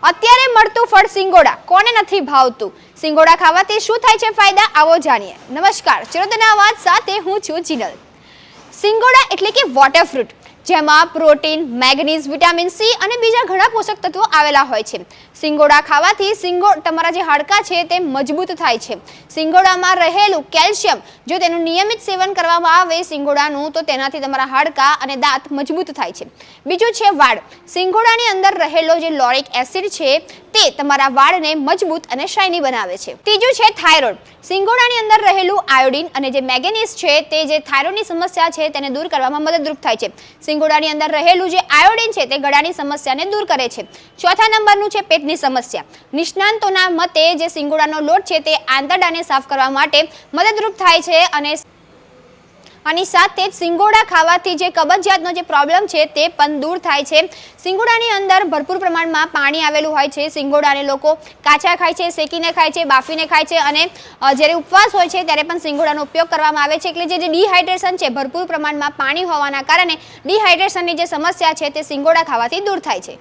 અત્યારે મળતું ફળ સિંગોડા કોને નથી ભાવતું? સિંગોડા ખાવાથી શું થાય છે ફાયદા? આવો જાણીએ. નમસ્કાર, ચિરોતના અવાજ સાથે હું છું જીનલ. સિંગોડા એટલે કે વોટર ફ્રૂટ, જેમાં પ્રોટીન, મેગ્નીઝ, વિટામિન સી અને બીજા ઘણા પોષક તત્વો આવેલા હોય છે. સિંગોડા ખાવાથી તમારા જે હાડકાં છે તે મજબૂત થાય છે. સિંગોડામાં રહેલું કેલ્શિયમ, જો તેનું નિયમિત સેવન કરવામાં આવે સિંગોડાનું, તો તેનાથી તમારા હાડકાં અને દાંત મજબૂત થાય છે. બીજું છે વાળ. સિંગોડાની અંદર રહેલો જે લોરિક એસિડ છે તે તમારા વાળને મજબૂત અને શાઇની બનાવે છે. ત્રીજું છે થાઇરોઇડ. સિંગોડાની અંદર રહેલું આયોડિન અને જે મેગ્નીઝ છે તે જે થાઇરોઇડની સમસ્યા છે તેને દૂર કરવામાં મદદરૂપ થાય છે. સિંગોડાની અંદર રહેલું જે આયોડિન છે તે ગળાની સમસ્યાને દૂર કરે છે. ચોથા નંબરનું છે પેટની સમસ્યા. નિષ્ણાંતોના મતે જે સિંગોડાનો લોટ છે તે આંતરડાને સાફ કરવા માટે મદદરૂપ થાય છે અને સાથે જ સિંગોડા ખાવાથી જે કબજિયાતનો જે પ્રોબ્લેમ છે તે પણ દૂર થાય છે. સિંગોડાની અંદર ભરપૂર પ્રમાણમાં પાણી આવેલું હોય છે. સિંગોડાને લોકો કાચા ખાય છે, શેકીને ખાય છે, બાફીને ખાય છે અને જ્યારે ઉપવાસ હોય છે ત્યારે પણ સિંગોડાનો ઉપયોગ કરવામાં આવે છે. એટલે જે ડિહાઇડ્રેશન છે, ભરપૂર પ્રમાણમાં પાણી હોવાના કારણે ડિહાઇડ્રેશનની જે સમસ્યા છે તે સિંગોડા ખાવાથી દૂર થાય છે.